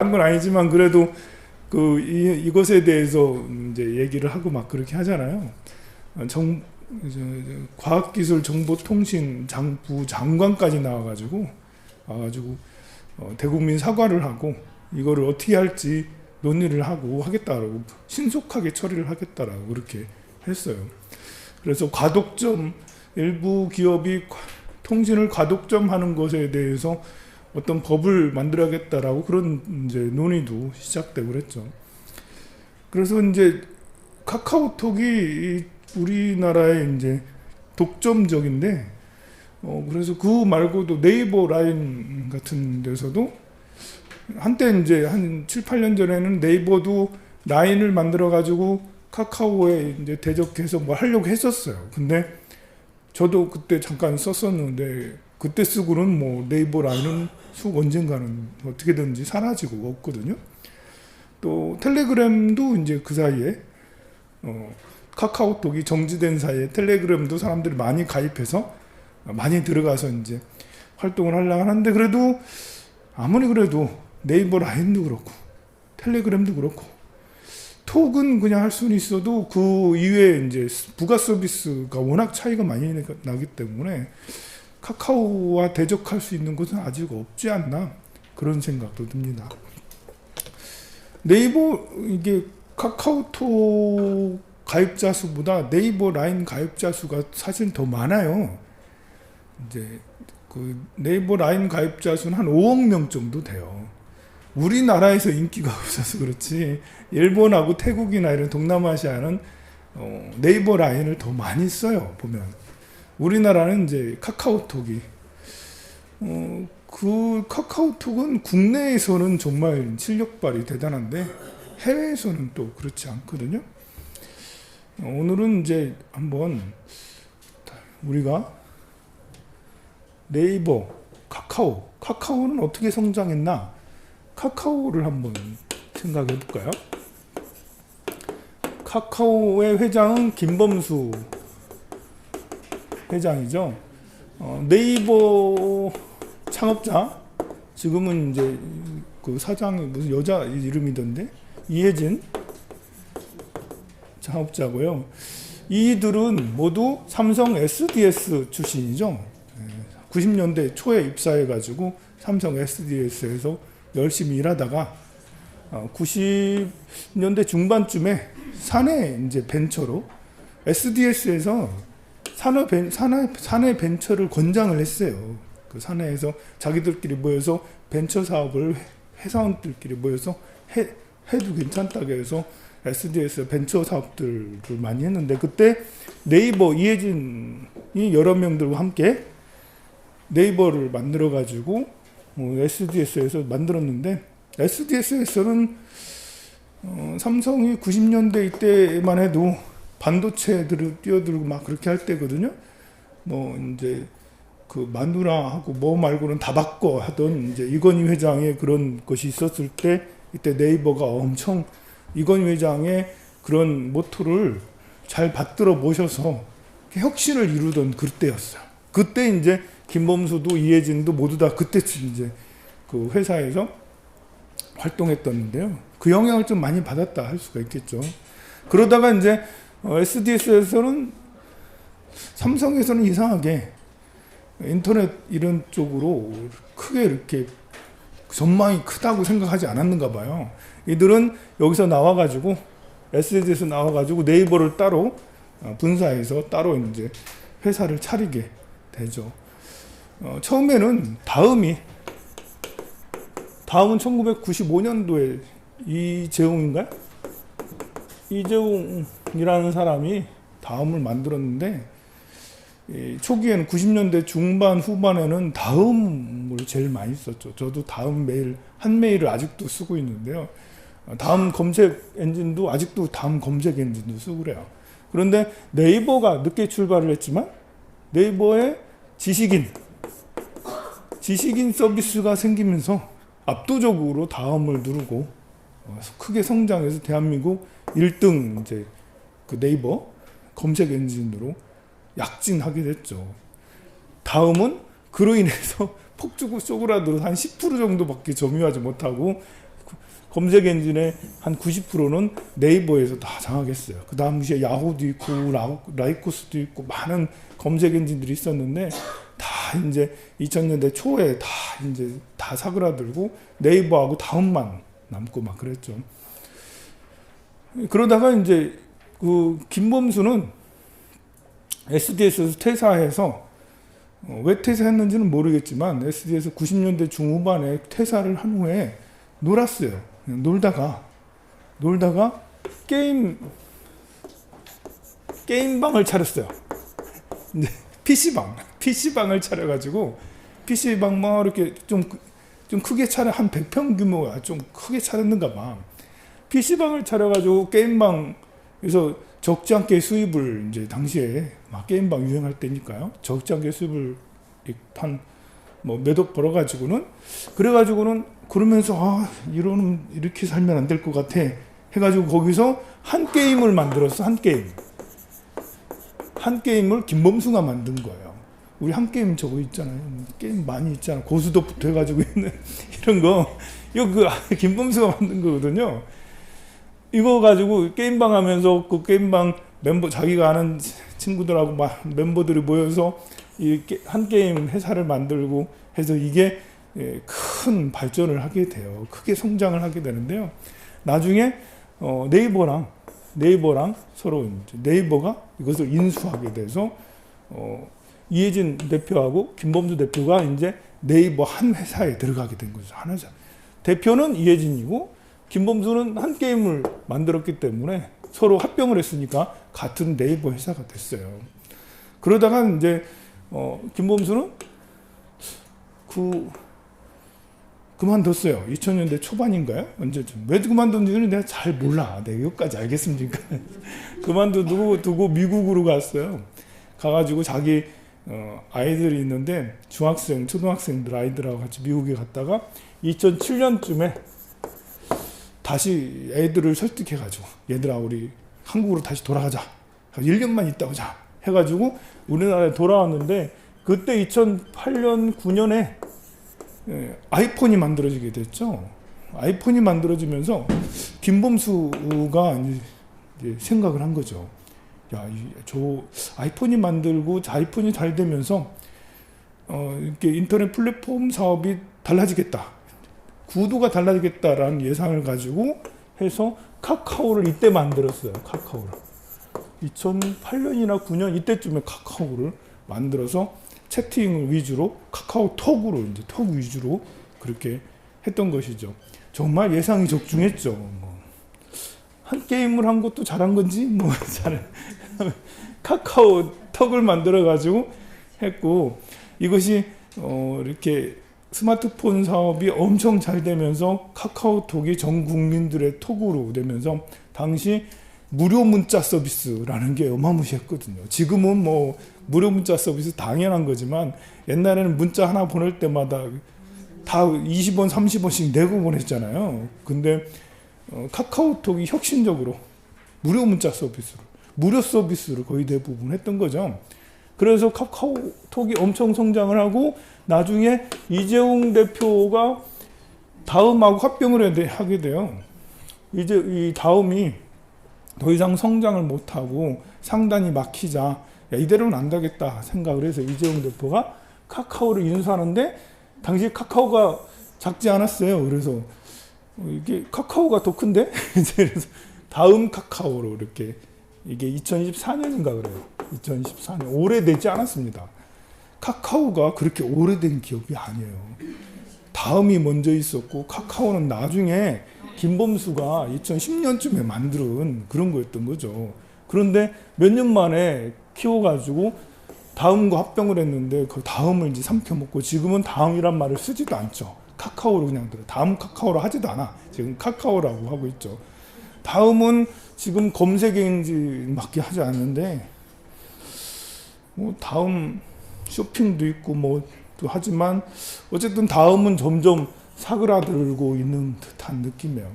한 건 아니지만 그래도 이것에 대해서 이제 얘기를 하고 막 그렇게 하잖아요. 과학기술정보통신부 장관까지 나와가지고 대국민 사과를 하고 이거를 어떻게 할지 논의를 하고 하겠다라고 신속하게 처리를 하겠다라고 그렇게 했어요. 그래서 과독점, 일부 기업이 통신을 과독점하는 것에 대해서 어떤 법을 만들어야겠다라고 그런 이제 논의도 시작되고 그랬죠. 그래서 이제 카카오톡이 우리나라의 이제 독점적인데, 그래서 그 말고도 네이버 라인 같은 데서도 한때 이제 한 7, 8년 전에는 네이버도 라인을 만들어 가지고 카카오에 이제 대적해서 뭐 하려고 했었어요. 근데 저도 그때 잠깐 썼었는데 그때 쓰고는 뭐 네이버 라인은 언젠가는 어떻게든지 사라지고 없거든요. 또 텔레그램도 이제 그 사이에 카카오톡이 정지된 사이에 텔레그램도 사람들이 많이 가입해서 많이 들어가서 이제 활동을 하려고 하는데, 그래도 아무리 그래도 네이버 라인도 그렇고 텔레그램도 그렇고 톡은 그냥 할 수는 있어도 그 이외에 이제 부가 서비스가 워낙 차이가 많이 나기 때문에 카카오와 대적할 수 있는 것은 아직 없지 않나, 그런 생각도 듭니다. 이게 카카오톡 가입자 수보다 네이버 라인 가입자 수가 사실 더 많아요. 이제 그 네이버 라인 가입자 수는 한 5억 명 정도 돼요. 우리나라에서 인기가 없어서 그렇지 일본하고 태국이나 이런 동남아시아는 네이버 라인을 더 많이 써요. 보면 우리나라는 이제 카카오톡이 그 카카오톡은 국내에서는 정말 실력 발휘 대단한데 해외에서는 또 그렇지 않거든요. 오늘은 이제 한번 우리가 네이버, 카카오는 어떻게 성장했나, 카카오를 한번 생각해 볼까요? 카카오의 회장은 김범수 회장이죠. 네이버 창업자, 지금은 이제 그 사장이 무슨 여자 이름이던데 이혜진 창업자고요. 이들은 모두 삼성 SDS 출신이죠. 90년대 초에 입사해가지고 삼성 SDS에서 열심히 일하다가 90년대 중반쯤에 사내 이제 벤처로 SDS에서 사내 벤처를 권장을 했어요. 그 사내에서 자기들끼리 모여서 벤처 사업을 회사원들끼리 모여서 해도 괜찮다고 해서 SDS 벤처 사업들을 많이 했는데, 그때 네이버 이혜진이 여러 명들과 함께 네이버를 만들어 가지고 SDS에서 만들었는데, SDS에서는 삼성이 90년대 이때만 해도 반도체들을 뛰어들고 막 그렇게 할 때거든요. 뭐 이제 그 마누라하고 뭐 말고는 다 바꿔 하던 이제 이건희 회장의 그런 것이 있었을 때, 이때 네이버가 엄청 이건희 회장의 그런 모토를 잘 받들어 모셔서 혁신을 이루던 그때였어요. 그때 이제 김범수도 이혜진도 모두 다 그때 이제 그 회사에서 활동했었는데요. 그 영향을 좀 많이 받았다 할 수가 있겠죠. 그러다가 이제 SDS에서는 삼성에서는 이상하게 인터넷 이런 쪽으로 크게 이렇게 전망이 크다고 생각하지 않았는가 봐요. 이들은 여기서 나와가지고 SDS에서 나와가지고 네이버를 따로 분사해서 따로 이제 회사를 차리게 되죠. 처음에는 다음은 1995년도에 이재용이라는 사람이 다음을 만들었는데, 초기에는 90년대 중반 후반에는 다음을 제일 많이 썼죠. 저도 다음 한 메일을 아직도 쓰고 있는데요. 다음 검색 엔진도 아직도 다음 검색 엔진도 쓰고 그래요. 그런데 네이버가 늦게 출발을 했지만 네이버에 지식인 서비스가 생기면서 압도적으로 다음을 누르고 크게 성장해서 대한민국 1등 이제 그 네이버 검색 엔진으로 약진하게 됐죠. 다음은 그로 인해서 폭주고 쪼그라들어 한 10% 정도밖에 점유하지 못하고 검색 엔진의 한 90%는 네이버에서 다 장악했어요. 그 다음 시에 야후도 있고 라이코스도 있고 많은 검색 엔진들이 있었는데 다 이제 2000년대 초에 다 사그라들고 네이버하고 다음만 남고 막 그랬죠. 그러다가 이제 그 김범수는 SDS에서 퇴사해서 왜 퇴사했는지는 모르겠지만 SD에서 90년대 중후반에 퇴사를 한 후에 놀았어요. 놀다가 게임방을 차렸어요. 이제 PC방을 차려가지고 PC방 막 이렇게 좀 크게 차려 한 100평 규모가 좀 크게 차렸는가 봐. PC방을 차려가지고 게임방에서 적지 않게 수입을 이제 당시에 막 게임방 유행할 때니까요. 적지 않게 수입을 한 뭐 몇 억 벌어가지고는 그러면서 이렇게 살면 안 될 것 같아 해가지고 거기서 한 게임을 만들었어. 한 게임을 김범수가 만든 거예요. 우리 한 게임 저거 있잖아요. 게임 많이 있잖아. 고수도 붙어가지고 있는 이런 거. 이거 김범수가 만든 거거든요. 이거 가지고 게임방 하면서 그 게임방 멤버 자기가 아는 친구들하고 막 멤버들이 모여서 이 한 게임 회사를 만들고 해서 이게 큰 발전을 하게 돼요. 크게 성장을 하게 되는데요. 나중에 네이버랑 서로 이제 네이버가 이것을 인수하게 돼서 이해진 대표하고 김범수 대표가 이제 네이버 한 회사에 들어가게 된 거죠. 한 회사. 대표는 이해진이고 김범수는 한 게임을 만들었기 때문에 서로 합병을 했으니까 같은 네이버 회사가 됐어요. 그러다가 이제 김범수는 그만뒀어요. 2000년대 초반인가요? 언제쯤. 왜 그만뒀는지는 내가 잘 몰라. 내가 여기까지 알겠습니까? 그만두고 미국으로 갔어요. 가가지고 자기 아이들이 있는데 중학생, 초등학생들 아이들하고 같이 미국에 갔다가 2007년쯤에 다시 애들을 설득해가지고 얘들아 우리 한국으로 다시 돌아가자. 1년만 있다 오자. 해가지고 우리나라에 돌아왔는데 그때 2008년, 9년에 아이폰이 만들어지게 됐죠. 아이폰이 만들어지면서 김범수가 이제 생각을 한 거죠. 야, 저 아이폰이 만들고 아이폰이 잘 되면서 이렇게 인터넷 플랫폼 사업이 달라지겠다. 구도가 달라지겠다라는 예상을 가지고 해서 카카오를 이때 만들었어요. 카카오를. 2008년이나 9년 이때쯤에 카카오를 만들어서 채팅을 위주로 카카오톡으로 이제 톡 위주로 그렇게 했던 것이죠. 정말 예상이 적중했죠. 한 게임을 한 것도 잘한 건지 카카오톡을 만들어 가지고 했고 이것이 이렇게 스마트폰 사업이 엄청 잘 되면서 카카오톡이 전 국민들의 톡으로 되면서 당시 무료 문자 서비스라는 게 어마무시했거든요. 지금은 뭐 무료 문자 서비스 당연한 거지만 옛날에는 문자 하나 보낼 때마다 다 20원, 30원씩 내고 보냈잖아요. 근데 카카오톡이 혁신적으로 무료 문자 서비스를, 무료 서비스를 거의 대부분 했던 거죠. 그래서 카카오톡이 엄청 성장을 하고 나중에 이재용 대표가 다음하고 합병을 하게 돼요. 이제 이 다음이 더 이상 성장을 못하고 상단이 막히자 이대로는 안 되겠다 생각을 해서 이재용 대표가 카카오를 인수하는데 당시 카카오가 작지 않았어요. 그래서 이게 카카오가 더 큰데 그래서 다음 카카오로 이렇게 이게 2014년인가 그래요. 2014년 오래되지 않았습니다. 카카오가 그렇게 오래된 기업이 아니에요. 다음이 먼저 있었고 카카오는 나중에 김범수가 2010년쯤에 만든 그런 거였던 거죠. 그런데 몇 년 만에 키워가지고 다음과 합병을 했는데 그 다음을 이제 삼켜먹고 지금은 다음이란 말을 쓰지도 않죠. 카카오로 그냥 들어. 다음 카카오로 하지도 않아. 지금 카카오라고 하고 있죠. 다음은 지금 검색 엔진밖에 하지 않는데 뭐 다음 쇼핑도 있고 뭐 하지만 어쨌든 다음은 점점 사그라들고 있는 듯한 느낌이에요.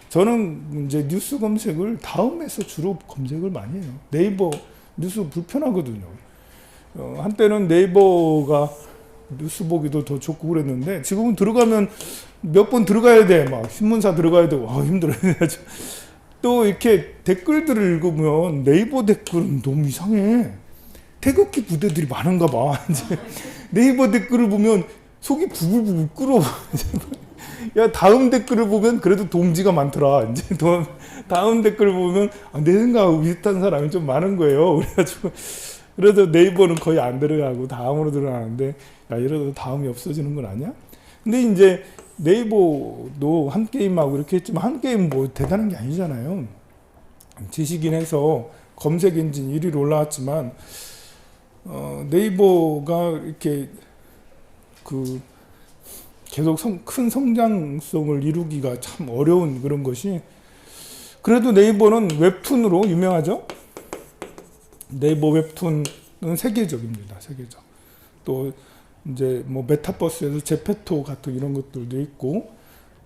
저는 이제 뉴스 검색을 다음에서 주로 검색을 많이 해요. 네이버 뉴스 불편하거든요. 한때는 네이버가 뉴스 보기도 더 좋고 그랬는데 지금은 들어가면 몇 번 들어가야 돼. 막 신문사 들어가야 되고 힘들어요. 또 이렇게 댓글들을 읽으면 네이버 댓글은 너무 이상해. 태극기 부대들이 많은가 봐. 이제 네이버 댓글을 보면 속이 부글부글 끓어. 야, 다음 댓글을 보면 그래도 동지가 많더라. 이제 다음 댓글을 보면 내 생각하고 비슷한 사람이 좀 많은 거예요. 그래가지고 그래서 네이버는 거의 안 들어가고 다음으로 들어가는데, 야, 이러다 다음이 없어지는 건 아니야? 근데 이제 네이버도 한 게임하고 이렇게 했지만 한 게임 뭐 대단한 게 아니잖아요. 지식인 해서 검색 엔진 1위로 올라왔지만 네이버가 이렇게 계속 큰 성장성을 이루기가 참 어려운 그런 것이, 그래도 네이버는 웹툰으로 유명하죠. 네이버 웹툰은 세계적입니다. 세계적. 또 이제 뭐 메타버스에서 제페토 같은 이런 것들도 있고,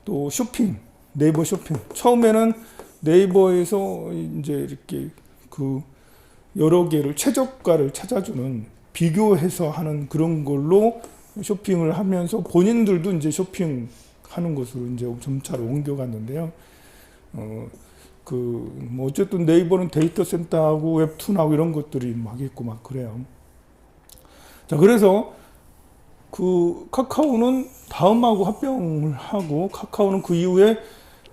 또 쇼핑, 네이버 쇼핑. 처음에는 네이버에서 이제 이렇게 여러 개를 최저가를 찾아주는, 비교해서 하는 그런 걸로 쇼핑을 하면서 본인들도 이제 쇼핑하는 것으로 이제 점차로 옮겨갔는데요. 뭐 어쨌든 네이버는 데이터 센터하고 웹툰하고 이런 것들이 막 있고 막 그래요. 자, 그래서 카카오는 다음하고 합병을 하고, 카카오는 그 이후에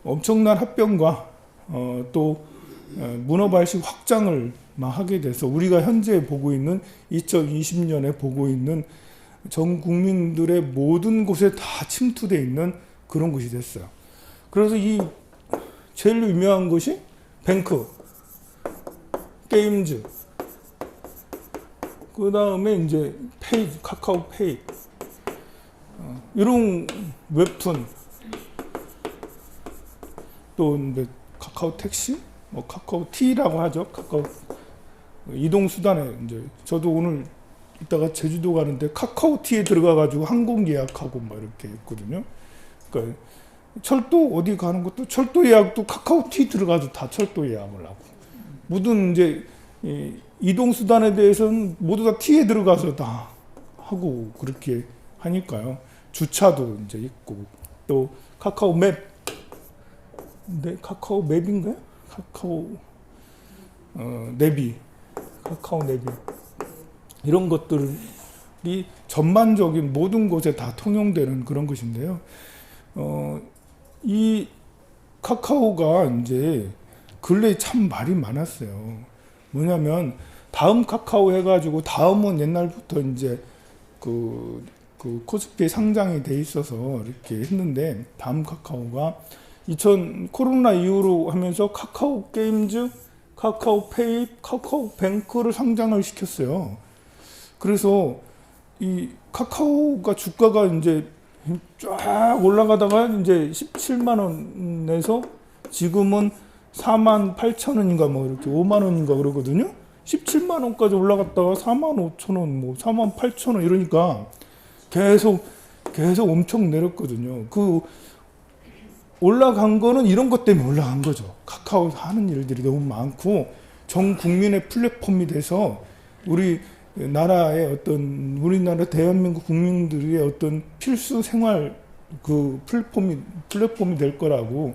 엄청난 합병과 또 문어발식 확장을 막 하게 돼서 우리가 현재 보고 있는 2020년에 보고 있는 전 국민들의 모든 곳에 다 침투되어 있는 그런 곳이 됐어요. 그래서 이 제일 유명한 것이 뱅크, 게임즈, 그 다음에 이제 페이, 카카오페이, 이런 웹툰, 또 카카오 택시, 뭐 카카오티라고 하죠. 카카오 이동 수단에 이제 저도 오늘 이따가 제주도 가는데 카카오티에 들어가가지고 항공 예약하고 막 이렇게 했거든요. 그러니까 철도 어디 가는 것도 철도 예약도 카카오티 들어가서 다 철도 예약을 하고, 모든 이제 이동 수단에 대해서는 모두 다 T에 들어가서 다 하고 그렇게 하니까요. 주차도 이제 있고, 또 카카오 맵, 네, 카카오 맵인가요? 카카오 내비, 카카오 내비, 이런 것들이 전반적인 모든 곳에 다 통용되는 그런 것인데요. 이 카카오가 이제 근래에 참 말이 많았어요. 뭐냐면 다음 카카오 해가지고, 다음은 옛날부터 이제 코스피에 상장이 돼 있어서 이렇게 했는데, 다음 카카오가 코로나 이후로 하면서 카카오 게임즈, 카카오페이, 카카오뱅크를 상장을 시켰어요. 그래서 이 카카오가 주가가 이제 쫙 올라가다가 이제 17만 원에서 지금은 4만 8천 원인가 뭐 이렇게 5만 원인가 그러거든요. 17만 원까지 올라갔다가 4만 5천 원, 뭐 4만 8천 원 이러니까 계속 엄청 내렸거든요. 올라간 거는 이런 것 때문에 올라간 거죠. 카카오 하는 일들이 너무 많고 전 국민의 플랫폼이 돼서 우리나라 대한민국 국민들의 어떤 필수 생활 플랫폼이 될 거라고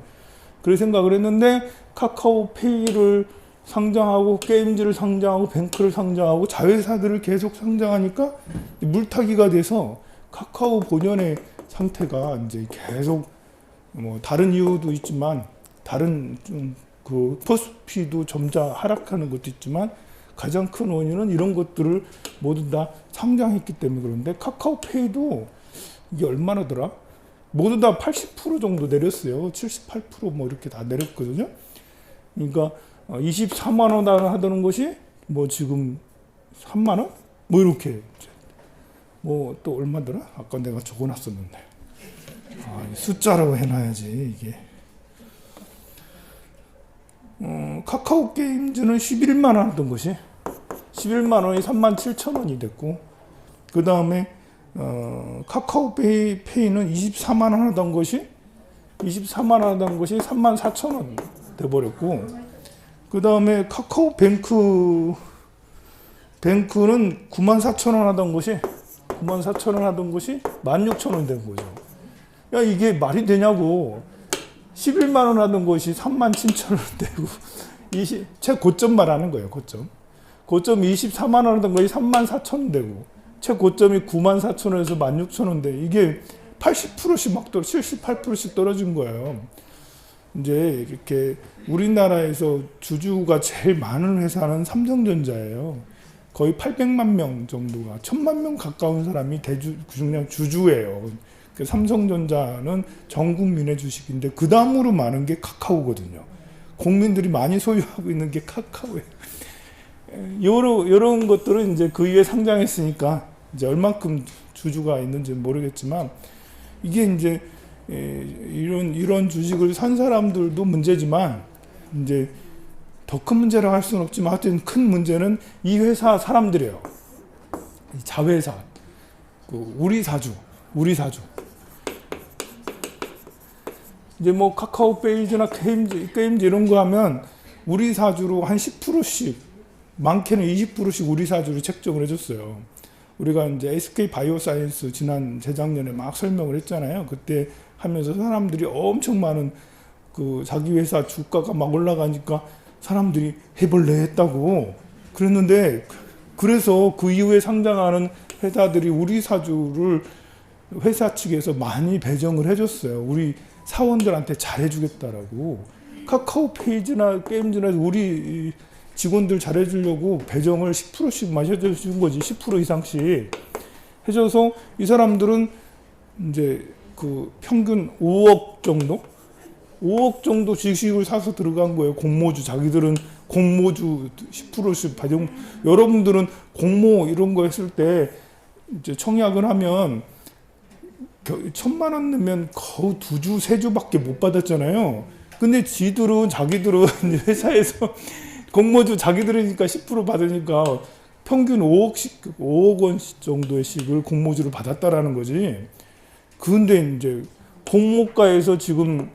그렇게 생각을 했는데, 카카오페이를 상장하고 게임즈를 상장하고 뱅크를 상장하고 자회사들을 계속 상장하니까 물타기가 돼서 카카오 본연의 상태가 이제 계속 뭐 다른 이유도 있지만, 다른 코스피도 점차 하락하는 것도 있지만, 가장 큰 원인은 이런 것들을 모두 다 상장했기 때문에 그런데, 카카오페이도 이게 얼마나더라? 모두 다 80% 정도 내렸어요. 78% 뭐 이렇게 다 내렸거든요. 그러니까 24만 원 하던 것이 뭐 지금 3만 원? 뭐 이렇게. 뭐 또 얼마더라? 아까 내가 적어놨었는데. 숫자로 해놔야지 이게. 카카오 게임즈는 11만 원 하던 것이 11만 원이 3만 7천 원이 됐고, 그 다음에 카카오페이는 24만 원 하던 것이 3만 4천 원 돼버렸고, 그 다음에 카카오뱅크는 9만 4천 원 하던 것이 16,000원 된 거죠. 야, 이게 말이 되냐고. 11만 원 하던 것이 3만 7천 원 되고, 최고점 말하는 거예요, 고점. 고점이 24만 원 하던 것이 3만 4천 원 되고, 최고점이 9만 4천 원에서 1만 6천 원 돼. 이게 80%씩 막 78%씩 떨어진 거예요. 이제 이렇게 우리나라에서 주주가 제일 많은 회사는 삼성전자예요. 거의 800만 명 정도가, 1000만 명 가까운 사람이 그냥 주주예요. 삼성전자는 전 국민의 주식인데 그 다음으로 많은 게 카카오거든요. 국민들이 많이 소유하고 있는 게 카카오예요. 이런 것들은 이제 그 위에 상장했으니까 이제 얼만큼 주주가 있는지는 모르겠지만, 이게 이제 이런 주식을 산 사람들도 문제지만, 이제 더 큰 문제라고 할 수는 없지만 하여튼 큰 문제는 이 회사 사람들이에요. 이 자회사, 우리 사주. 이제 뭐 카카오페이지나 게임즈 이런 거 하면 우리 사주로 한 10%씩, 많게는 20%씩 우리 사주로 책정을 해줬어요. 우리가 이제 SK 바이오사이언스 재작년에 막 설명을 했잖아요. 그때 하면서 사람들이 엄청 많은 자기 회사 주가가 막 올라가니까 사람들이 해볼래 했다고 그랬는데, 그래서 그 이후에 상장하는 회사들이 우리 사주를 회사 측에서 많이 배정을 해줬어요. 우리 사원들한테 잘해주겠다라고. 카카오페이지나 게임즈나 우리 직원들 잘해주려고 배정을 10%씩 마셔준 거지. 10% 이상씩 해줘서 이 사람들은 이제 평균 5억 정도 주식을 사서 들어간 거예요. 공모주. 자기들은 공모주 10%씩 배정. 여러분들은 공모 이런 거 했을 때 이제 청약을 하면 1,000만 원 넣으면 거의 2주, 3주밖에 못 받았잖아요. 근데 자기들은 회사에서 공모주 자기들이니까 10% 받으니까 평균 5억 원 정도의 씩을 공모주를 받았다라는 거지. 근데 이제 공모가에서 지금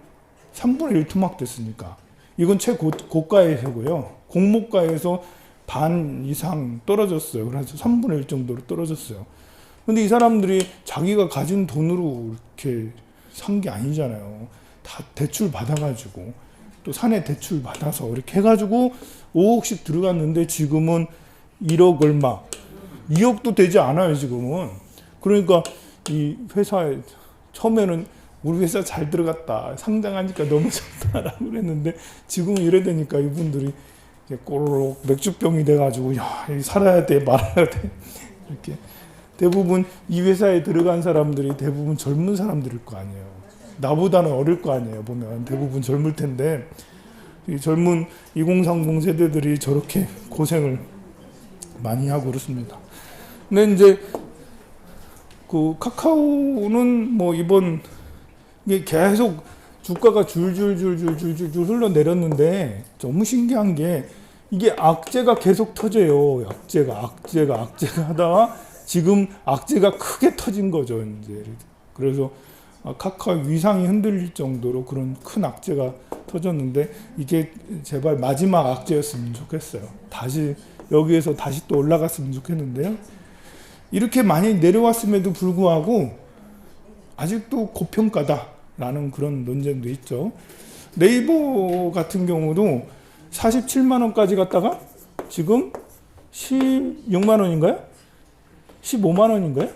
3분의 1 토막됐으니까 이건 최고가의 해고요. 공모가에서 반 이상 떨어졌어요. 그래서 3분의 1 정도로 떨어졌어요. 근데 이 사람들이 자기가 가진 돈으로 이렇게 산 게 아니잖아요. 다 대출 받아가지고, 또 사내 대출 받아서 이렇게 해가지고 5억씩 들어갔는데 지금은 1억 얼마, 2억도 되지 않아요, 지금은. 그러니까 이 회사에 처음에는 우리 회사 잘 들어갔다, 상장하니까 너무 좋다라고 그랬는데, 지금 이래 되니까 이분들이 꼬르륵 맥주병이 돼가지고, 야, 살아야 돼, 말아야 돼. 이렇게. 대부분 이 회사에 들어간 사람들이 대부분 젊은 사람들일 거 아니에요. 나보다는 어릴 거 아니에요. 보면 대부분 젊을 텐데, 이 젊은 2030 세대들이 저렇게 고생을 많이 하고 그렇습니다. 근데 이제 카카오는 뭐 이번 이게 계속 주가가 줄줄줄 흘러내렸는데, 너무 신기한 게 이게 악재가 계속 터져요. 악재가 하다가 지금 악재가 크게 터진 거죠, 이제. 그래서 카카오 위상이 흔들릴 정도로 그런 큰 악재가 터졌는데, 이게 제발 마지막 악재였으면 좋겠어요. 여기에서 다시 또 올라갔으면 좋겠는데요. 이렇게 많이 내려왔음에도 불구하고 아직도 고평가다라는 그런 논쟁도 있죠. 네이버 같은 경우도 47만 원까지 갔다가 지금 16만 원인가요? 15만 원인가요?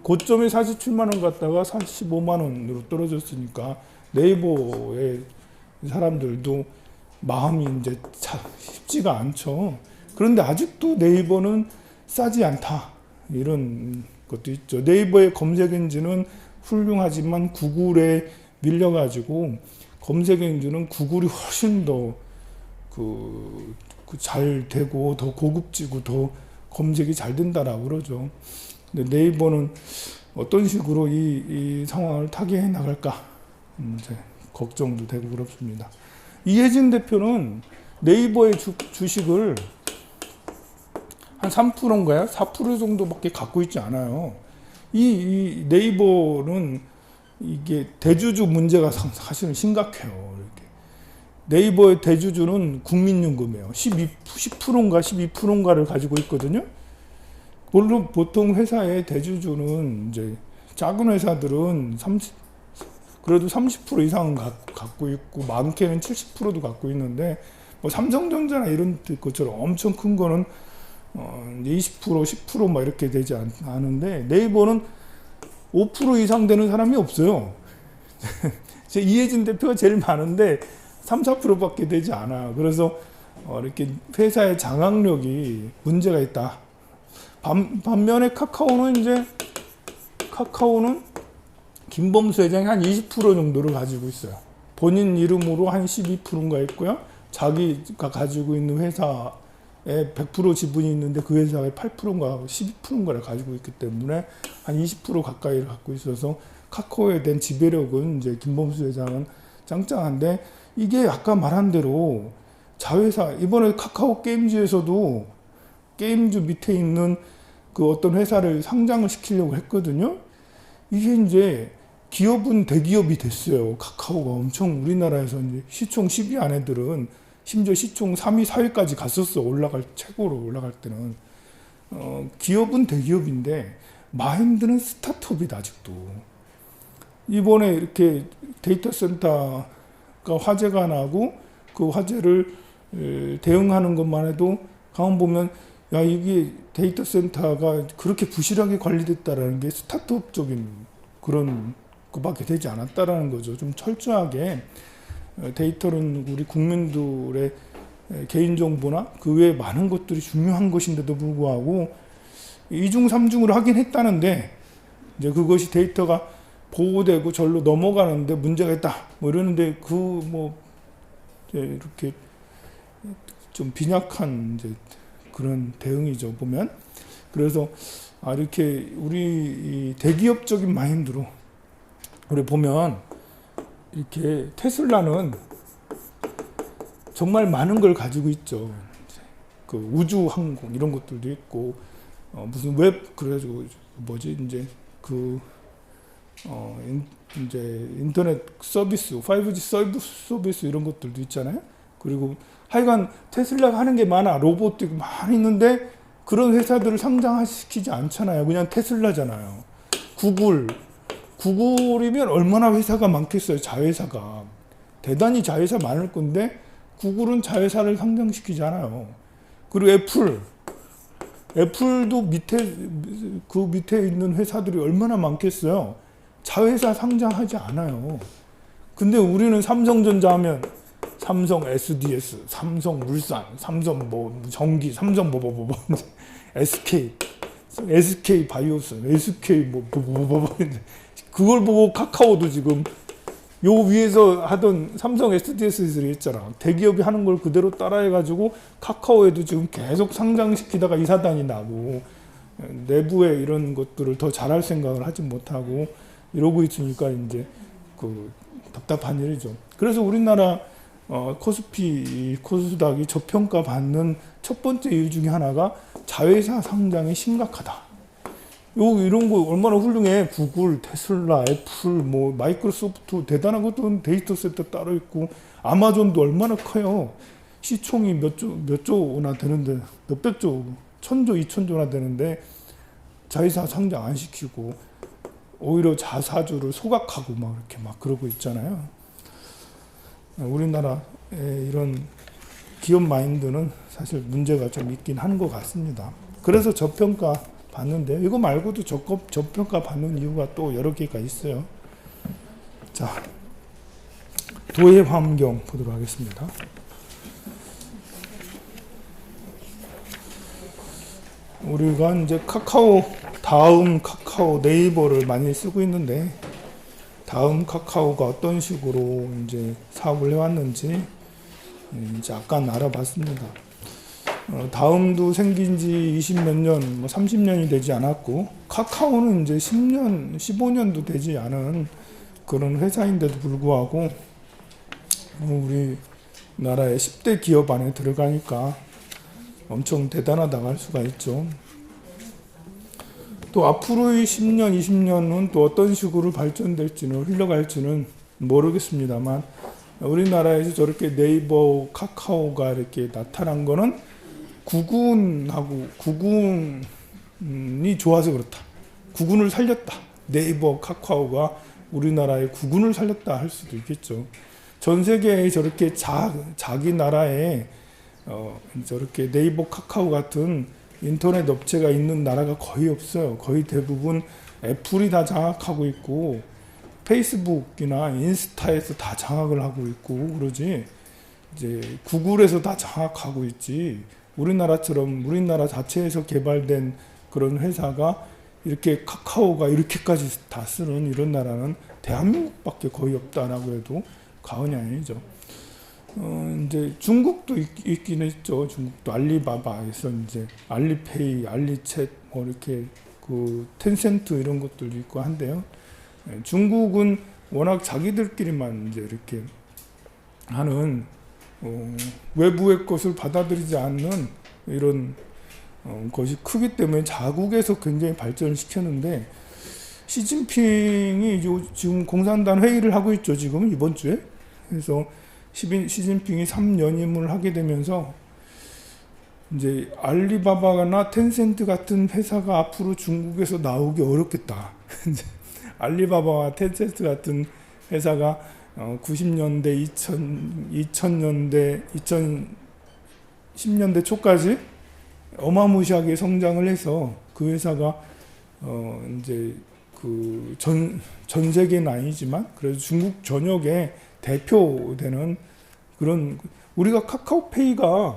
고점에 47만 원 갔다가 45만 원으로 떨어졌으니까 네이버의 사람들도 마음이 이제 쉽지가 않죠. 그런데 아직도 네이버는 싸지 않다, 이런 것도 있죠. 네이버의 검색 엔진은 훌륭하지만 구글에 밀려가지고, 검색 엔진은 구글이 훨씬 더 잘 되고 더 고급지고 더 검색이 잘 된다라고 그러죠. 근데 네이버는 어떤 식으로 이 상황을 타개해 나갈까 이제 걱정도 되고 그렇습니다. 이혜진 대표는 네이버의 주식을 한 3%인가요? 4% 정도밖에 갖고 있지 않아요. 이 네이버는 이게 대주주 문제가 사실은 심각해요. 이렇게. 네이버의 대주주는 국민연금이에요. 10%인가 12%인가를 가지고 있거든요. 물론 보통 회사의 대주주는 이제 작은 회사들은 그래도 30% 이상은 갖고 있고 많게는 70%도 갖고 있는데 뭐 삼성전자나 이런 것처럼 엄청 큰 거는 20% 10% 막 이렇게 되지 않은데 네이버는 5% 이상 되는 사람이 없어요. 제 이혜진 대표가 제일 많은데 3, 4%밖에 되지 않아. 그래서 이렇게 회사의 장악력이 문제가 있다. 반면에 카카오는 김범수 회장이 한 20% 정도를 가지고 있어요. 본인 이름으로 한 12%인가 있고요. 자기가 가지고 있는 회사에 100% 지분이 있는데 그 회사에 8%인가 12%인가를 가지고 있기 때문에 한 20% 가까이를 갖고 있어서 카카오에 대한 지배력은 이제 김범수 회장은 짱짱한데 이게 아까 말한 대로 자회사 이번에 카카오 게임즈에서도 게임즈 밑에 있는 그 어떤 회사를 상장을 시키려고 했거든요. 이게 이제 기업은 대기업이 됐어요. 카카오가 엄청 우리나라에서 이제 시총 10위 안에들은 심지어 시총 3위, 4위까지 갔었어. 최고로 올라갈 때는. 기업은 대기업인데 마인드는 스타트업이다 아직도. 이번에 이렇게 데이터 센터가 화재가 나고 그 화재를 대응하는 것만 해도 가만 보면 야 이게 데이터 센터가 그렇게 부실하게 관리됐다라는 게 스타트업적인 그런 것밖에 되지 않았다라는 거죠. 좀 철저하게 데이터는 우리 국민들의 개인정보나 그 외에 많은 것들이 중요한 것인데도 불구하고 2중 3중으로 하긴 했다는데 이제 그것이 데이터가 보호되고 절로 넘어가는데 문제가 있다 뭐 이러는데 이렇게 좀 빈약한 이제 그런 대응이죠 보면. 그래서 이렇게 우리 대기업적인 마인드로 우리 보면 이렇게 테슬라는 정말 많은 걸 가지고 있죠. 그 우주 항공 이런 것들도 있고 무슨 웹 그래가지고 이제 이제 인터넷 서비스 5G 서비스 이런 것들도 있잖아요. 그리고 하여간 테슬라가 하는 게 많아. 로봇도 있고 많이 있는데 그런 회사들을 상장시키지 않잖아요. 그냥 테슬라잖아요. 구글이면 얼마나 회사가 많겠어요. 자회사가. 대단히 자회사 많을 건데 구글은 자회사를 상장시키지 않아요. 그리고 애플도 그 밑에 있는 회사들이 얼마나 많겠어요. 자회사 상장하지 않아요. 근데 우리는 삼성전자 하면 삼성 SDS, 삼성물산, 삼성 전기, 삼성 SK 바이오스, SK 그걸 보고 카카오도 지금 요 위에서 하던 삼성 SDS를 했잖아. 대기업이 하는 걸 그대로 따라해가지고 카카오에도 지금 계속 상장시키다가 이사단이 나고 내부에 이런 것들을 더 잘할 생각을 하지 못하고 이러고 있으니까 이제 답답한 일이죠. 그래서 우리나라 코스닥이 저평가 받는 첫 번째 이유 중에 하나가 자회사 상장이 심각하다. 이런 거 얼마나 훌륭해. 구글, 테슬라, 애플, 마이크로소프트 대단한 것도 데이터 센터 따로 있고 아마존도 얼마나 커요. 시총이 몇 조나 되는데 몇백 조, 1000조, 2000조나 되는데 자회사 상장 안 시키고 오히려 자사주를 소각하고 이렇게 그러고 있잖아요. 우리나라의 이런 기업 마인드는 사실 문제가 좀 있긴 한 것 같습니다. 그래서 저평가 받는데 이거 말고도 저평가 받는 이유가 또 여러 개가 있어요. 자, 도의 환경 보도록 하겠습니다. 우리가 이제 다음 카카오 네이버를 많이 쓰고 있는데 다음 카카오가 어떤 식으로 이제 사업을 해왔는지 이제 약간 알아봤습니다. 다음도 생긴 지 20몇 년, 30년이 되지 않았고 카카오는 이제 10년, 15년도 되지 않은 그런 회사인데도 불구하고 우리나라의 10대 기업 안에 들어가니까 엄청 대단하다고 할 수가 있죠. 또 앞으로의 10년, 20년은 또 어떤 식으로 발전될지는 흘러갈지는 모르겠습니다만 우리나라에서 저렇게 네이버, 카카오가 이렇게 나타난 거는 구군이 좋아서 그렇다. 구군을 살렸다. 네이버, 카카오가 우리나라의 국운을 살렸다 할 수도 있겠죠. 전 세계에 저렇게 자기 나라에 저렇게 네이버, 카카오 같은 인터넷 업체가 있는 나라가 거의 없어요. 거의 대부분 애플이 다 장악하고 있고 페이스북이나 인스타에서 다 장악을 하고 있고 그러지, 이제 구글에서 다 장악하고 있지, 우리나라처럼 우리나라 자체에서 개발된 그런 회사가 이렇게 카카오가 이렇게까지 다 쓰는 이런 나라는 대한민국밖에 거의 없다라고 해도 과언이 아니죠. 이제 중국도 있긴 했죠. 중국도 알리바바에서 이제 알리페이, 알리챗 뭐 이렇게 그 텐센트 이런 것들도 있고 한데요. 중국은 워낙 자기들끼리만 이제 이렇게 하는 외부의 것을 받아들이지 않는 이런 것이 크기 때문에 자국에서 굉장히 발전을 시켰는데, 시진핑이 지금 공산당 회의를 하고 있죠. 지금 이번 주에. 그래서 시진핑이 3연임을 하게 되면서 이제 알리바바나 텐센트 같은 회사가 앞으로 중국에서 나오기 어렵겠다. 알리바바와 텐센트 같은 회사가 90년대, 2000년대, 2010년대 초까지 어마무시하게 성장을 해서 그 회사가 이제 그 전 세계는 아니지만 그래도 중국 전역에 대표되는 그런, 우리가 카카오페이나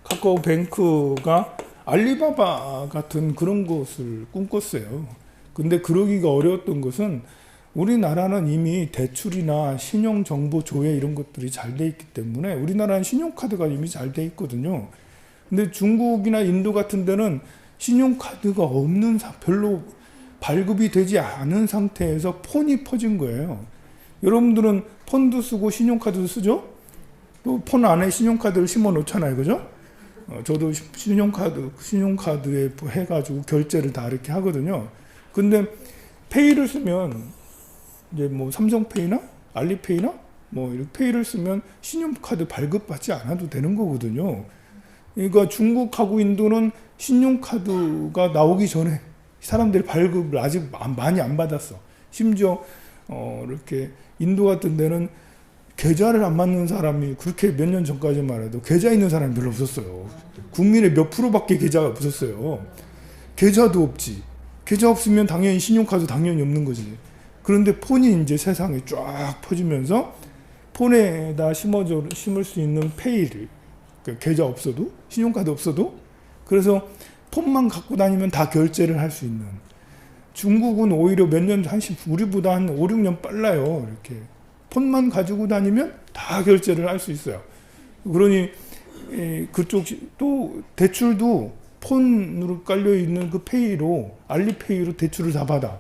카카오뱅크가 알리바바 같은 그런 것을 꿈꿨어요. 근데 그러기가 어려웠던 것은 우리나라는 이미 대출이나 신용정보 조회 이런 것들이 잘 돼 있기 때문에, 우리나라는 신용카드가 이미 잘 돼 있거든요. 근데 중국이나 인도 같은 데는 신용카드가 없는, 별로 발급이 되지 않은 상태에서 폰이 퍼진 거예요. 여러분들은 폰도 쓰고 신용카드도 쓰죠? 또 폰 안에 신용카드를 심어 놓잖아요. 그죠? 저도 신용카드에 해가지고 결제를 다 이렇게 하거든요. 근데 페이를 쓰면, 이제 뭐 삼성페이나 알리페이나 뭐 이렇게 페이를 쓰면 신용카드 발급받지 않아도 되는 거거든요. 그러니까 중국하고 인도는 신용카드가 나오기 전에 사람들이 발급을 아직 많이 안 받았어. 심지어 이렇게 인도 같은 데는 계좌를 안 맞는 사람이, 그렇게 몇 년 전까지만 해도 계좌 있는 사람이 별로 없었어요. 국민의 몇 프로밖에 계좌가 없었어요. 계좌도 없지. 계좌 없으면 당연히 신용카드 당연히 없는 거지. 그런데 폰이 이제 세상에 쫙 퍼지면서 폰에다 심을 수 있는 페이를, 그러니까 계좌 없어도, 신용카드 없어도, 그래서 폰만 갖고 다니면 다 결제를 할 수 있는. 중국은 오히려 몇 년, 우리보다 한 5, 6년 빨라요. 이렇게 폰만 가지고 다니면 다 결제를 할 수 있어요. 그러니 그쪽 또 대출도 폰으로 깔려 있는 그 페이로, 알리페이로 대출을 다 받아.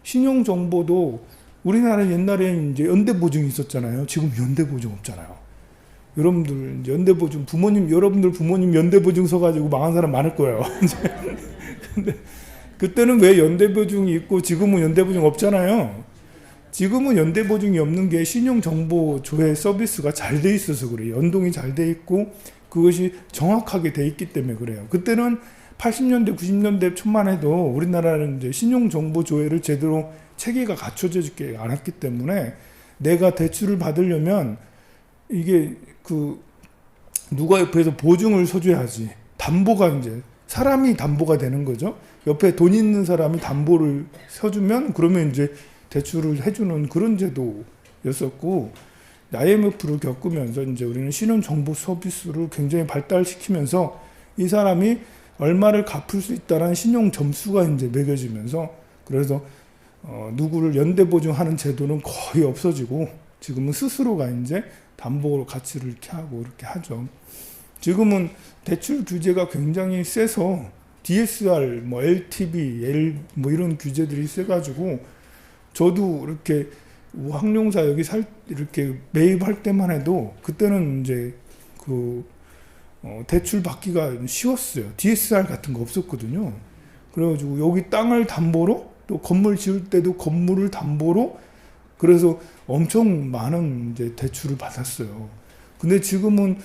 신용 정보도, 우리나라 옛날에 이제 연대보증이 있었잖아요. 지금 연대보증 없잖아요. 여러분들 연대보증, 여러분들 부모님 연대보증 서가지고 망한 사람 많을 거예요. 근데 그때는 왜 연대보증이 있고 지금은 연대보증 없잖아요. 지금은 연대보증이 없는 게 신용정보 조회 서비스가 잘 돼 있어서 그래요. 연동이 잘 돼 있고 그것이 정확하게 돼 있기 때문에 그래요. 그때는 80년대, 90년대 초만 해도 우리나라는 이제 신용정보 조회를 제대로 체계가 갖춰져 있지 않았기 때문에, 내가 대출을 받으려면 이게 누가 옆에서 보증을 서줘야지. 담보가 이제 사람이 담보가 되는 거죠. 옆에 돈 있는 사람이 담보를 서주면 그러면 이제 대출을 해주는 그런 제도였었고, IMF를 겪으면서 이제 우리는 신용정보 서비스를 굉장히 발달시키면서 이 사람이 얼마를 갚을 수 있다는 신용 점수가 이제 매겨지면서, 그래서 누구를 연대보증하는 제도는 거의 없어지고 지금은 스스로가 이제 담보 가치를 이렇게 하고 이렇게 하죠. 지금은 대출 규제가 굉장히 세서 DSR, 뭐 LTV, 뭐 이런 규제들이 세가지고, 저도 이렇게 황룡사 여기 이렇게 매입할 때만 해도 그때는 이제 대출 받기가 쉬웠어요. DSR 같은 거 없었거든요. 그래가지고 여기 땅을 담보로, 또 건물 지을 때도 건물을 담보로, 그래서 엄청 많은 이제 대출을 받았어요. 근데 지금은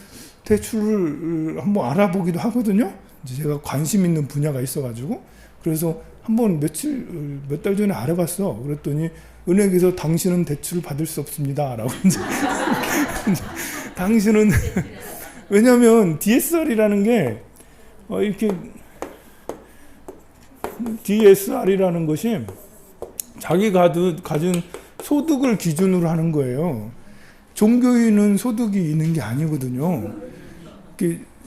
대출을 한번 알아보기도 하거든요. 이제 제가 관심 있는 분야가 있어가지고. 그래서 한번 몇 달 전에 알아봤어. 그랬더니 은행에서 당신은 대출을 받을 수 없습니다. 라고 이제 당신은 왜냐하면 DSR이라는 게 이렇게 DSR이라는 것이 자기가 가진 소득을 기준으로 하는 거예요. 종교인은 소득이 있는 게 아니거든요.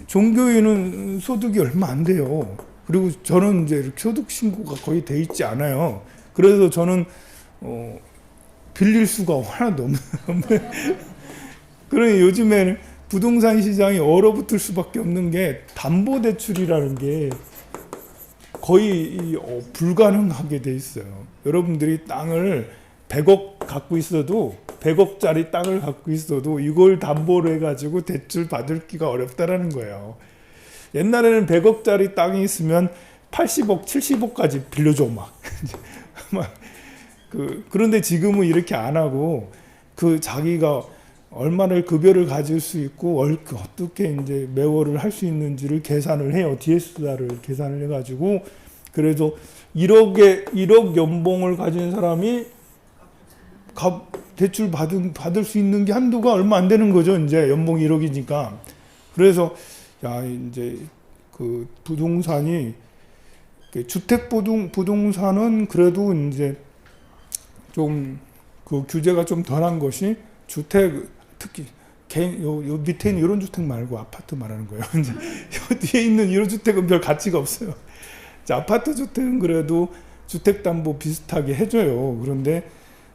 종교인은 소득이 얼마 안 돼요. 그리고 저는 이제 이렇게 소득 신고가 거의 돼 있지 않아요. 그래서 저는 빌릴 수가 하나도 없는. 그러니 요즘에는 부동산 시장이 얼어붙을 수밖에 없는 게 담보대출이라는 게 거의 불가능하게 돼 있어요. 여러분들이 땅을 100억 갖고 있어도 100억짜리 땅을 갖고 있어도 이걸 담보로 해가지고 대출 받을 기가 어렵다라는 거예요. 옛날에는 100억짜리 땅이 있으면 80억, 70억까지 빌려줘 막. 그런데 지금은 이렇게 안 하고 자기가 얼마를 급여를 가질 수 있고 어떻게 이제 매월을 할 수 있는지를 계산을 해요. DSR을 계산을 해가지고 그래서 1억 연봉을 가진 사람이 대출 받을 수 있는 게 한도가 얼마 안 되는 거죠. 이제 연봉 1억이니까. 그래서 이제 그 부동산이 주택 부동산은 그래도 이제 좀 그 규제가 좀 덜한 것이 주택 특히 요 밑에 있는 이런 주택 말고 아파트 말하는 거예요. 이제 요 뒤에 있는 이런 주택은 별 가치가 없어요. 아파트 주택은 그래도 주택담보 비슷하게 해줘요. 그런데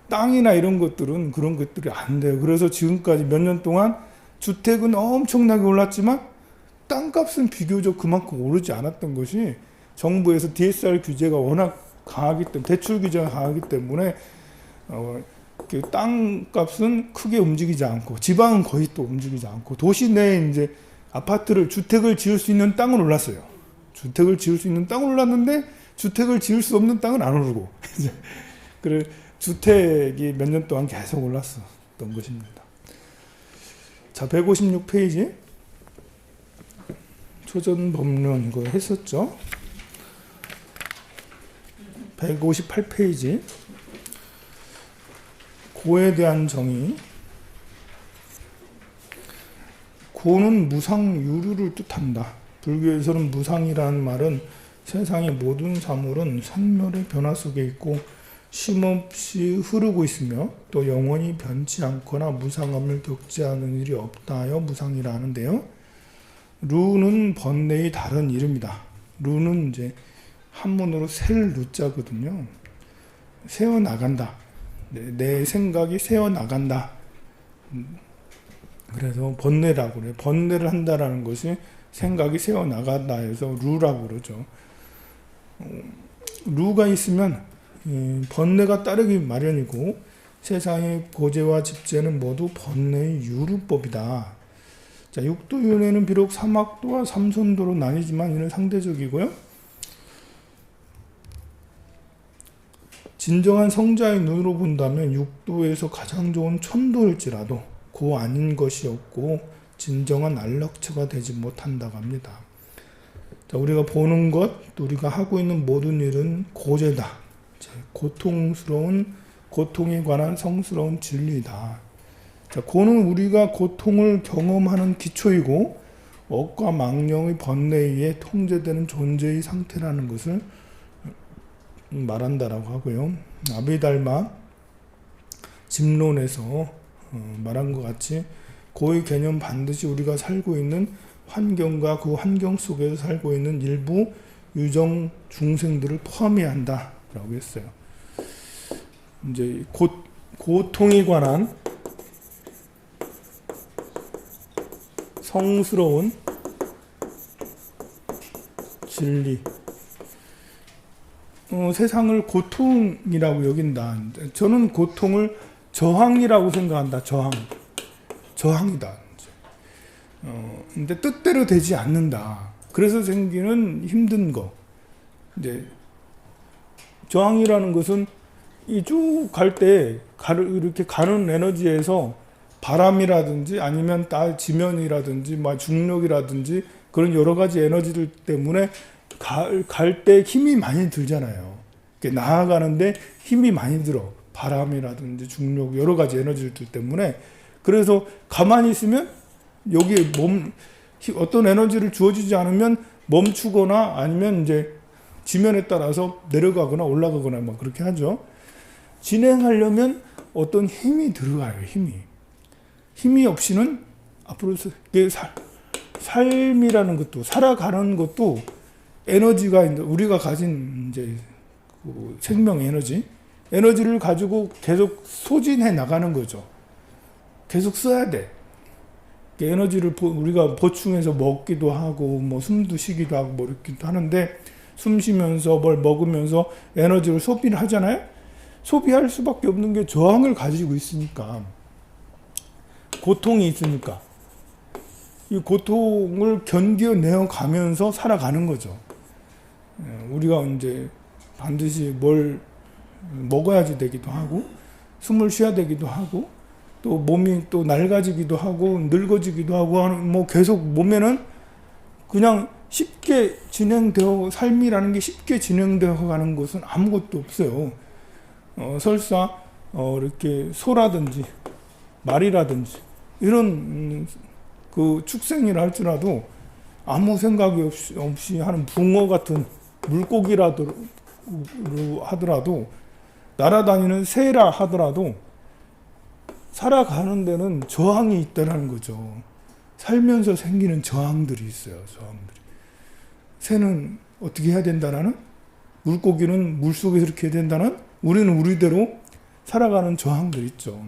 땅이나 이런 것들은 그런 것들이 안 돼요. 그래서 지금까지 몇 년 동안 주택은 엄청나게 올랐지만 땅값은 비교적 그만큼 오르지 않았던 것이 정부에서 DSR 규제가 워낙 강하기 때문에 대출 규제가 강하기 때문에 그 땅값은 크게 움직이지 않고 지방은 거의 또 움직이지 않고 도시 내에 이제 주택을 지을 수 있는 땅은 올랐어요. 주택을 지을 수 있는 땅은 올랐는데 주택을 지을 수 없는 땅은 안 오르고 그래 주택이 몇 년 동안 계속 올랐었던 것입니다. 자, 156페이지 초전법론 이거 했었죠. 158페이지 고에 대한 정의. 고는 무상유류를 뜻한다. 불교에서는 무상이라는 말은 세상의 모든 사물은 산멸의 변화 속에 있고 쉼없이 흐르고 있으며 또 영원히 변치 않거나 무상함을 겪지 않은 일이 없다 하여 무상이라 하는데요. 루는 번뇌의 다른 이름이다. 루는 이제 한문으로 셀 루자거든요. 새어나간다. 내 생각이 새어나간다. 그래서 번뇌라고 그래요. 번뇌를 한다라는 것이 생각이 새어나간다 해서 루라고 그러죠. 루가 있으면 번뇌가 따르기 마련이고 세상의 고재와 집재는 모두 번뇌의 유루법이다. 자, 육도윤회는 비록 삼학도와 삼선도로 나뉘지만 이는 상대적이고요. 진정한 성자의 눈으로 본다면 육도에서 가장 좋은 천도일지라도 고 아닌 것이 없고 진정한 안락처가 되지 못한다고 합니다. 자, 우리가 보는 것, 또 우리가 하고 있는 모든 일은 고재다. 고통에 관한 성스러운 진리다. 자, 고는 우리가 고통을 경험하는 기초이고 억과 망령의 번뇌에 의해 통제되는 존재의 상태라는 것을 말한다라고 하고요. 아비달마 집론에서 말한 것 같이 고의 개념 반드시 우리가 살고 있는 환경과 그 환경 속에서 살고 있는 일부 유정 중생들을 포함해야 한다라고 했어요. 이제 고통에 관한 성스러운 진리. 세상을 고통이라고 여긴다. 저는 고통을 저항이라고 생각한다. 저항이다. 근데 뜻대로 되지 않는다. 그래서 생기는 힘든 거. 이제 저항이라는 것은 이 쭉 갈 때 이렇게 가는 에너지에서 바람이라든지 아니면 지면이라든지 중력이라든지 그런 여러 가지 에너지들 때문에 갈 때 힘이 많이 들잖아요. 나아가는데 힘이 많이 들어. 바람이라든지 중력 여러 가지 에너지들 때문에. 그래서 가만히 있으면 여기 어떤 에너지를 주어지지 않으면 멈추거나 아니면 이제 지면에 따라서 내려가거나 올라가거나 막 그렇게 하죠. 진행하려면 어떤 힘이 들어가요. 힘이 없이는 앞으로 삶이라는 것도 살아가는 것도 에너지가 우리가 가진 이제 그 생명 에너지를 가지고 계속 소진해 나가는 거죠. 계속 써야 돼. 에너지를 우리가 보충해서 먹기도 하고 뭐 숨도 쉬기도 하고 뭐 이렇게도 하는데 숨 쉬면서 뭘 먹으면서 에너지를 소비를 하잖아요. 소비할 수밖에 없는 게 저항을 가지고 있으니까, 고통이 있으니까 이 고통을 견뎌내어 가면서 살아가는 거죠. 우리가 이제 반드시 뭘 먹어야지 되기도 하고 숨을 쉬어야 되기도 하고 또 몸이 또 낡아지기도 하고 늙어지기도 하고 하는 뭐 계속 몸에는 그냥 쉽게 삶이라는 게 쉽게 진행되어 가는 것은 아무것도 없어요. 설사 이렇게 소라든지 말이라든지 이런 그 축생이라 할지라도 아무 생각이 없이 하는 붕어 같은 물고기라도 하더라도 날아다니는 새라 하더라도 살아가는 데는 저항이 있다는 거죠. 살면서 생기는 저항들이 있어요. 새는 어떻게 해야 된다는, 물고기는 물속에서 이렇게 해야 된다는, 우리는 우리대로 살아가는 저항들 있죠.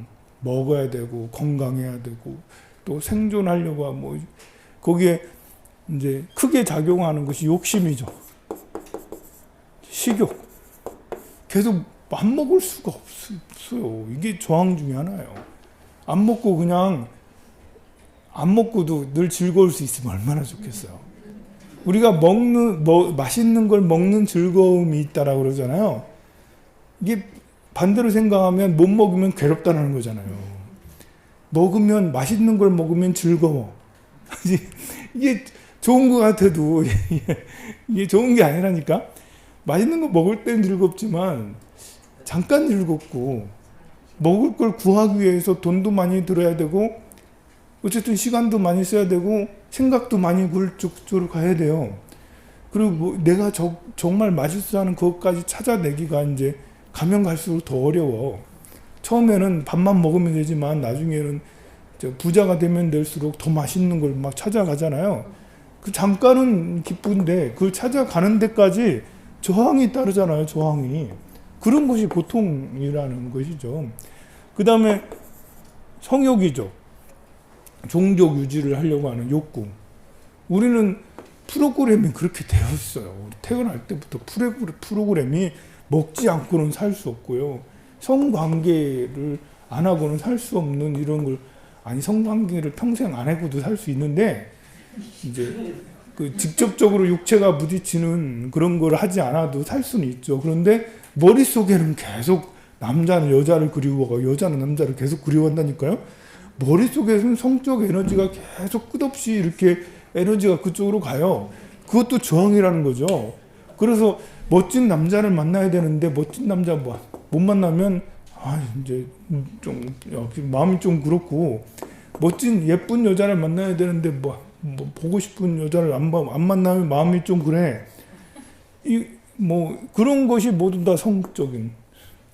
먹어야 되고 건강해야 되고 또 생존하려고 하고 거기에 이제 크게 작용하는 것이 욕심이죠. 식욕. 계속 안 먹을 수가 없어요. 이게 저항 중에 하나예요. 안 먹고도 늘 즐거울 수 있으면 얼마나 좋겠어요. 우리가 맛있는 걸 먹는 즐거움이 있다라고 그러잖아요. 이게 반대로 생각하면 못 먹으면 괴롭다는 거잖아요. 맛있는 걸 먹으면 즐거워. 이게 좋은 것 같아도 이게 좋은 게 아니라니까. 맛있는 거 먹을 땐 즐겁지만 잠깐 즐겁고, 먹을 걸 구하기 위해서 돈도 많이 들어야 되고 어쨌든 시간도 많이 써야 되고 생각도 많이 그쪽으로 가야 돼요. 그리고 내가 정말 맛있어 하는 그것까지 찾아내기가 이제 가면 갈수록 더 어려워. 처음에는 밥만 먹으면 되지만 나중에는 부자가 되면 될수록 더 맛있는 걸 막 찾아가잖아요. 그 잠깐은 기쁜데 그걸 찾아가는 데까지 저항이 따르잖아요. 저항이. 그런 것이 고통이라는 것이죠. 그 다음에 성욕이죠. 종족 유지를 하려고 하는 욕구. 우리는 프로그램이 그렇게 되어 있어요. 태어날 때부터 프로그램이 먹지 않고는 살 수 없고요. 성관계를 안 하고는 살 수 없는 이런 걸, 성관계를 평생 안 하고도 살 수 있는데 이제 그 직접적으로 육체가 부딪히는 그런 걸 하지 않아도 살 수는 있죠. 그런데 머릿속에는 계속 남자는 여자를 그리워하고 여자는 남자를 계속 그리워한다니까요. 머릿속에서는 성적 에너지가 계속 끝없이 이렇게 에너지가 그쪽으로 가요. 그것도 저항이라는 거죠. 그래서 멋진 남자를 만나야 되는데 멋진 남자 못 만나면 이제 좀 마음이 좀 그렇고, 멋진 예쁜 여자를 만나야 되는데 보고 싶은 여자를 안 만나면 마음이 좀 그래. 그런 것이 모두 다 성적인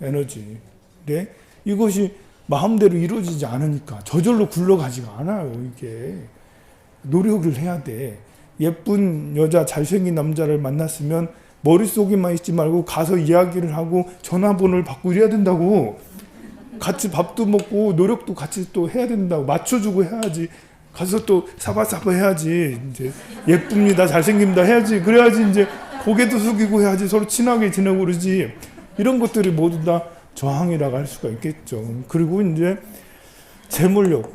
에너지인데 이것이 마음대로 이루어지지 않으니까 저절로 굴러가지가 않아요. 이게 노력을 해야 돼. 예쁜 여자, 잘생긴 남자를 만났으면 머릿속에만 있지 말고 가서 이야기를 하고 전화번호를 받고 이래야 된다고. 같이 밥도 먹고 노력도 같이 또 해야 된다고. 맞춰주고 해야지. 가서 또 사바사바 해야지. 이제 예쁩니다, 잘생깁니다 해야지. 그래야지 이제 고개도 숙이고 해야지. 서로 친하게 지내고 그러지. 이런 것들이 모두 다 저항이라고 할 수가 있겠죠. 그리고 이제 재물욕,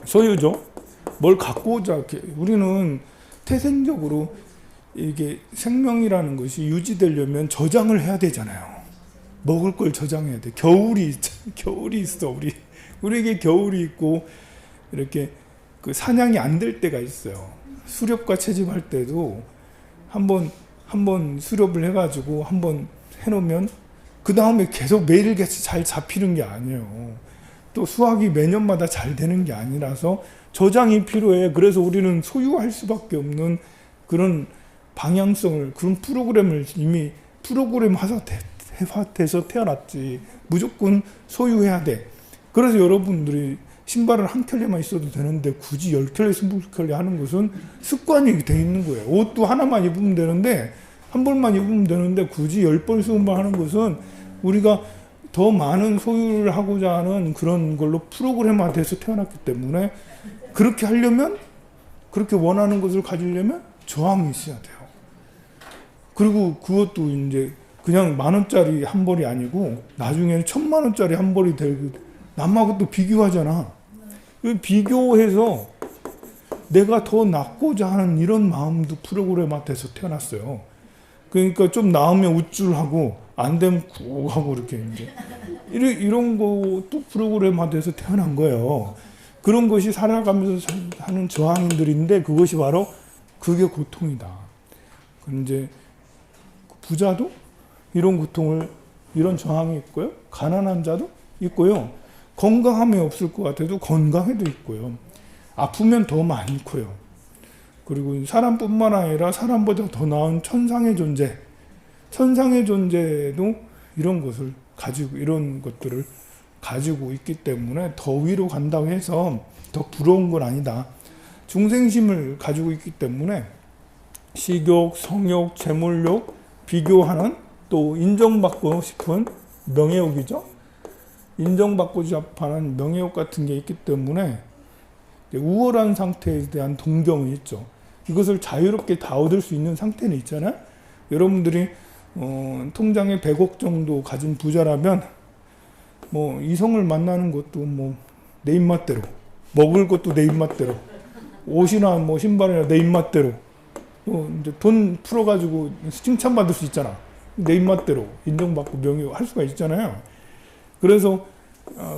소유죠. 뭘 갖고 오자. 우리는 태생적으로 이게 생명이라는 것이 유지되려면 저장을 해야 되잖아요. 먹을 걸 저장해야 돼. 겨울이 있어. 우리에게 겨울이 있고 이렇게 그 사냥이 안 될 때가 있어요. 수렵과 채집할 때도 한번 수렵을 해가지고 한번 해놓으면 그 다음에 계속 매일같이 잘 잡히는 게 아니에요. 또 수확이 매년마다 잘 되는 게 아니라서 저장이 필요해. 그래서 우리는 소유할 수밖에 없는 그런 방향성을, 그런 프로그램을 이미 프로그램화돼서 태어났지. 무조건 소유해야 돼. 그래서 여러분들이 신발을 한 켤레만 있어도 되는데 굳이 10켤레, 20켤레 하는 것은 습관이 돼 있는 거예요. 옷도 하나만 입으면 되는데, 한 벌만 입으면 되는데 굳이 10벌, 20벌 하는 것은 우리가 더 많은 소유를 하고자 하는 그런 걸로 프로그램화돼서 태어났기 때문에, 그렇게 하려면, 그렇게 원하는 것을 가지려면 저항이 있어야 돼요. 그리고 그것도 이제 그냥 10,000원짜리 한 벌이 아니고 나중에는 1,000,000원짜리 한 벌이 되고, 남하고 또 비교하잖아. 비교해서 내가 더 낫고자 하는 이런 마음도 프로그램화돼서 태어났어요. 그러니까 좀 나으면 우쭐하고 안 되면 꾹하고 이렇게 이제 이런 것도 프로그램화돼서 태어난 거예요. 그런 것이 살아가면서 하는 저항인들인데, 그것이 바로 그게 고통이다. 이제 부자도 이런 고통을, 이런 저항이 있고요. 가난한 자도 있고요. 건강함이 없을 것 같아도 건강에도 있고요. 아프면 더 많고요. 그리고 사람뿐만 아니라 사람보다 더 나은 천상의 존재, 천상의 존재도 이런 것들을 가지고 있기 때문에 더 위로 간다고 해서 더 부러운 건 아니다. 중생심을 가지고 있기 때문에 식욕, 성욕, 재물욕, 비교하는, 또 인정받고 싶은 명예욕이죠. 인정받고 싶어하는 명예욕 같은 게 있기 때문에 우월한 상태에 대한 동경이 있죠. 이것을 자유롭게 다 얻을 수 있는 상태는 있잖아요. 여러분들이 통장에 100억 정도 가진 부자라면 뭐 이성을 만나는 것도 뭐 내 입맛대로, 먹을 것도 내 입맛대로, 옷이나 뭐 신발이나 내 입맛대로, 또 이제 돈 풀어가지고 칭찬받을 수 있잖아. 내 입맛대로 인정받고 명예할 수가 있잖아요. 그래서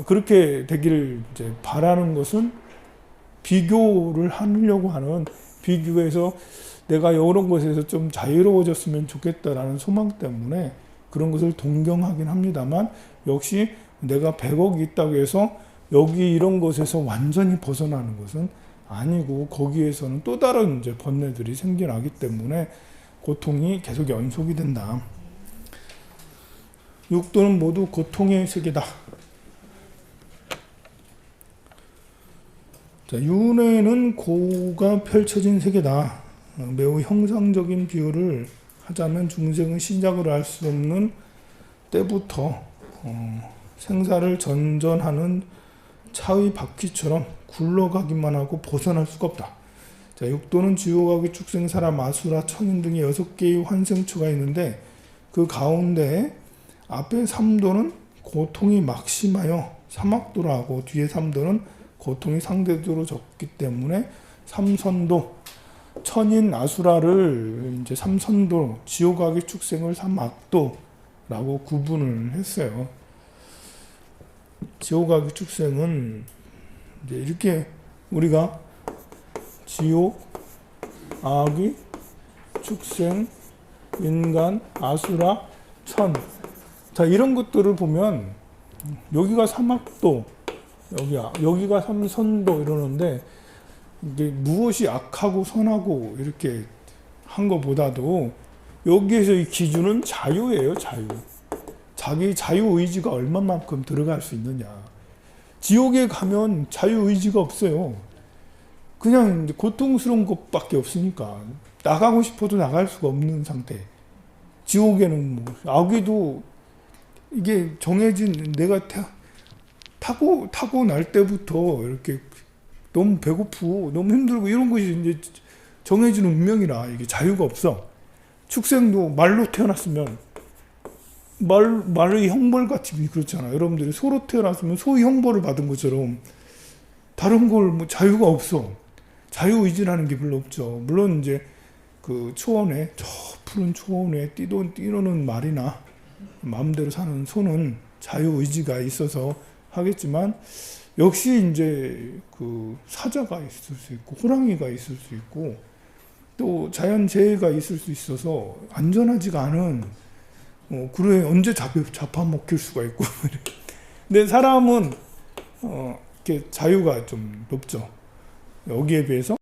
그렇게 되기를 이제 바라는 것은 비교를 하려고 하는, 비교해서 내가 이런 것에서 좀 자유로워졌으면 좋겠다라는 소망 때문에 그런 것을 동경하긴 합니다만, 역시 내가 100억이 있다고 해서 여기 이런 것에서 완전히 벗어나는 것은 아니고, 거기에서는 또 다른 이제 번뇌들이 생겨나기 때문에 고통이 계속 연속이 된다. 육도는 모두 고통의 세계다. 자, 윤회는 고가 펼쳐진 세계다. 매우 형상적인 비유를 하자면 중생은 시작을 알 수 없는 때부터 생사를 전전하는 차의 바퀴처럼 굴러가기만 하고 벗어날 수가 없다. 자, 육도는 지옥아귀, 축생, 사람, 아수라, 천인 등의 6개의 환생처가 있는데, 그 가운데 앞에 3도는 고통이 막심하여 사막도라 하고, 뒤에 3도는 고통이 상대적으로 적기 때문에 삼선도, 천인 아수라를 이제 삼선도, 지옥아귀, 축생을 삼악도라고 구분을 했어요. 지옥아귀, 축생은 이제 이렇게 우리가 지옥, 아귀, 축생, 인간, 아수라, 천, 자, 이런 것들을 보면 여기가 사막도, 여기가 삼선도 이러는데, 이게 무엇이 악하고 선하고 이렇게 한 것보다도 여기에서 이 기준은 자유예요. 자유. 자기 자유의지가 얼마만큼 들어갈 수 있느냐. 지옥에 가면 자유의지가 없어요. 그냥 이제 고통스러운 것밖에 없으니까 나가고 싶어도 나갈 수가 없는 상태. 지옥에는 뭐 아귀도 이게 정해진, 내가 타고 날 때부터 이렇게 너무 배고프고 너무 힘들고 이런 것이 이제 정해지는 운명이라 이게 자유가 없어. 축생도 말로 태어났으면 말의 형벌같이 그렇잖아. 여러분들이 소로 태어났으면 소의 형벌을 받은 것처럼 다른 걸 뭐 자유가 없어. 자유의지라는 게 별로 없죠. 물론 이제 그 초원에, 저 푸른 초원에 뛰노는 말이나 마음대로 사는 소는 자유의지가 있어서 하겠지만, 역시 이제 그 사자가 있을 수 있고 호랑이가 있을 수 있고 또 자연재해가 있을 수 있어서 안전하지가 않은 그래 언제 잡아먹힐 수가 있고 근데 사람은 이렇게 자유가 좀 높죠. 여기에 비해서